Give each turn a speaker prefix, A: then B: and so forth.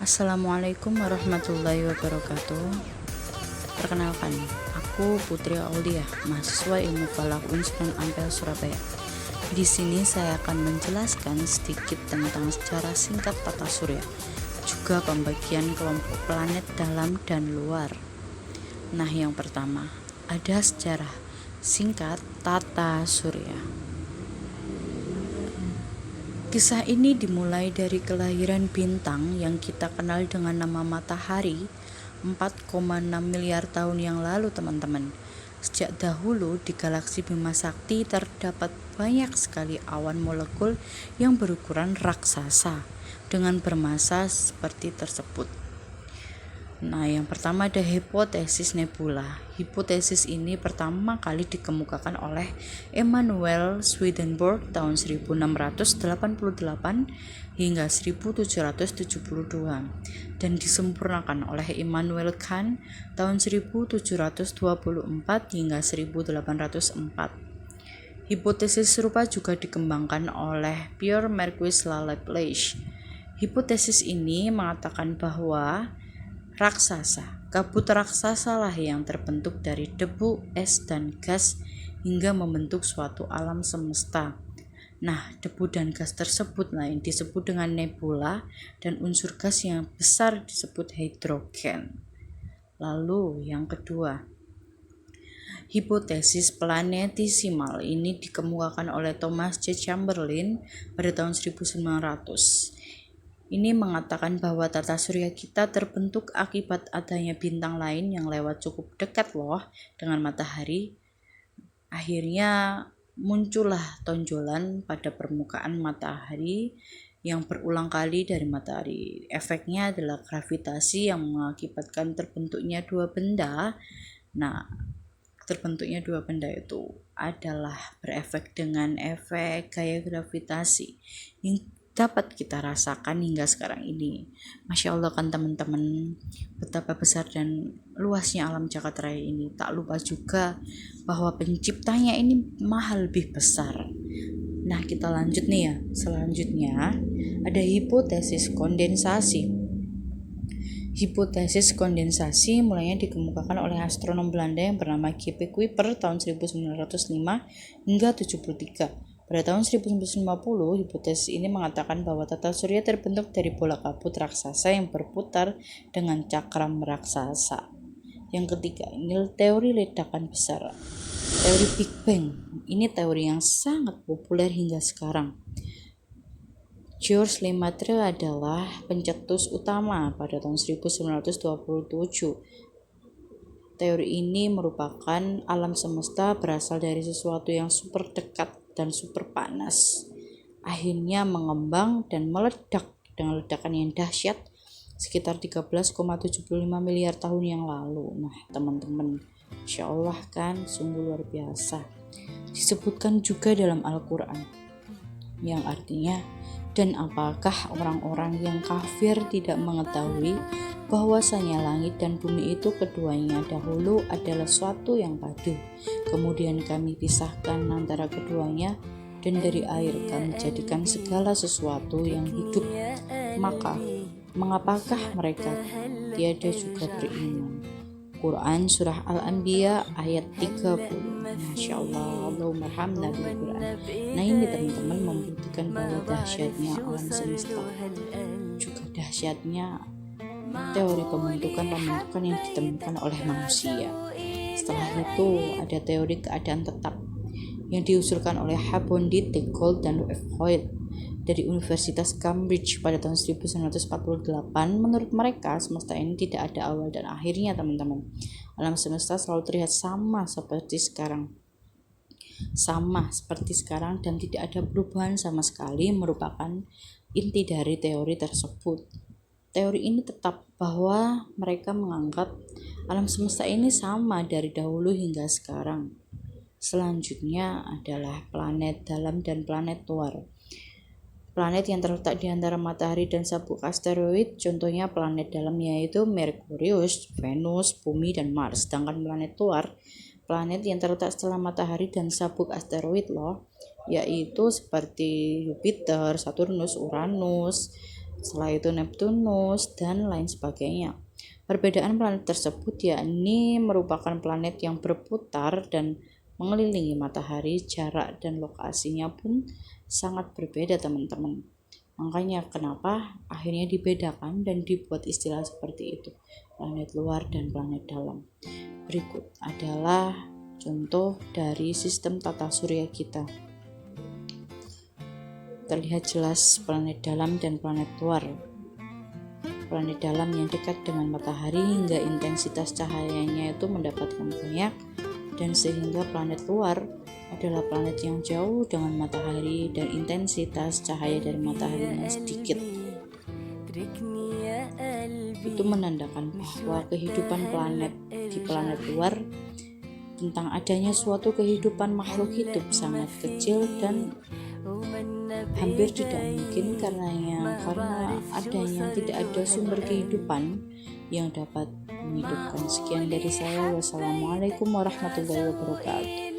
A: Assalamualaikum warahmatullahi wabarakatuh. Perkenalkan, aku Putri Aulia, mahasiswa Ilmu Falak Unsur Ampel Surabaya. Di sini saya akan menjelaskan sedikit tentang sejarah singkat tata surya, juga pembagian kelompok planet dalam dan luar. Nah, yang pertama, ada sejarah singkat tata surya. Kisah ini dimulai dari kelahiran bintang yang kita kenal dengan nama matahari 4,6 miliar tahun yang lalu, teman-teman. Sejak dahulu di galaksi Bima Sakti terdapat banyak sekali awan molekul yang berukuran raksasa dengan bermassa seperti tersebut. Nah, yang pertama ada hipotesis nebula. Hipotesis ini pertama kali dikemukakan oleh Emanuel Swedenborg tahun 1688 hingga 1772 dan disempurnakan oleh Immanuel Kant tahun 1724 hingga 1804. Hipotesis serupa juga dikembangkan oleh Pierre Marquis Laplace. Hipotesis ini mengatakan bahwa kabut raksasa lah yang terbentuk dari debu, es, dan gas hingga membentuk suatu alam semesta. Nah, debu dan gas tersebut yang disebut dengan nebula dan unsur gas yang besar disebut hidrogen. Lalu yang kedua, hipotesis planetesimal ini dikemukakan oleh Thomas J. Chamberlain pada tahun 1900. Ini mengatakan bahwa tata surya kita terbentuk akibat adanya bintang lain yang lewat cukup dekat dengan matahari. Akhirnya muncullah tonjolan pada permukaan matahari yang berulang kali dari matahari. Efeknya adalah gravitasi yang mengakibatkan terbentuknya dua benda. Nah, terbentuknya dua benda itu adalah berefek dengan efek gaya gravitasi yang dapat kita rasakan hingga sekarang ini. Masya Allah kan teman-teman, betapa besar dan luasnya alam jagat raya ini. Tak lupa juga bahwa penciptanya ini maha lebih besar. Nah, kita lanjut nih ya. Selanjutnya ada hipotesis kondensasi. Hipotesis kondensasi mulanya dikemukakan oleh astronom Belanda yang bernama G.P. Kuiper tahun 1905 hingga 73. Pada tahun 1950, hipotesis ini mengatakan bahwa tata surya terbentuk dari bola kabut raksasa yang berputar dengan cakram raksasa. Yang ketiga, ini teori ledakan besar. Teori Big Bang, ini teori yang sangat populer hingga sekarang. Georges Lemaitre adalah pencetus utama pada tahun 1927. Teori ini merupakan alam semesta berasal dari sesuatu yang super dekat dan super panas, akhirnya mengembang dan meledak dengan ledakan yang dahsyat sekitar 13,75 miliar tahun yang lalu. Nah, teman-teman, insya Allah kan sungguh luar biasa. Disebutkan juga dalam Al-Quran, yang artinya, dan apakah orang-orang yang kafir tidak mengetahui bahwasanya langit dan bumi itu keduanya dahulu adalah suatu yang padu, kemudian kami pisahkan antara keduanya, dan dari air kami jadikan segala sesuatu yang hidup. Maka mengapakah mereka tiada juga beriman? Quran Surah Al-Anbiya ayat 30. Masya Allah, Allahumma arhamna bil Quran. Nah, ini teman-teman membuktikan bahwa dahsyatnya alam semesta, juga dahsyatnya teori pembentukan yang ditemukan oleh manusia. Setelah itu ada teori keadaan tetap yang diusulkan oleh Habondit, de Gaulle, dan Hoyt dari Universitas Cambridge pada tahun 1948. Menurut mereka, semesta ini tidak ada awal dan akhirnya, teman-teman. Alam semesta selalu terlihat sama seperti sekarang dan tidak ada perubahan sama sekali, merupakan inti dari teori tersebut. Teori ini tetap bahwa mereka menganggap alam semesta ini sama dari dahulu hingga sekarang. Selanjutnya adalah planet dalam dan planet luar. Planet yang terletak di antara matahari dan sabuk asteroid, contohnya planet dalam yaitu Merkurius, Venus, Bumi, dan Mars. Sedangkan planet luar, planet yang terletak setelah matahari dan sabuk asteroid yaitu seperti Jupiter, Saturnus, Uranus, setelah itu Neptunus, dan lain sebagainya. Perbedaan planet tersebut yakni merupakan planet yang berputar dan mengelilingi matahari, jarak dan lokasinya pun sangat berbeda teman-teman. Makanya kenapa akhirnya dibedakan dan dibuat istilah seperti itu, planet luar dan planet dalam. Berikut adalah contoh dari sistem tata surya kita. Terlihat jelas planet dalam dan planet luar. Planet dalam yang dekat dengan matahari hingga intensitas cahayanya itu mendapatkan banyak, dan sehingga planet luar adalah planet yang jauh dengan matahari dan intensitas cahaya dari mataharinya sedikit. Itu menandakan bahwa kehidupan planet di planet luar, tentang adanya suatu kehidupan makhluk hidup sangat kecil dan hampir tidak mungkin karena adanya tidak ada sumber kehidupan yang dapat menghidupkan. Sekian dari saya. Wassalamualaikum warahmatullahi wabarakatuh.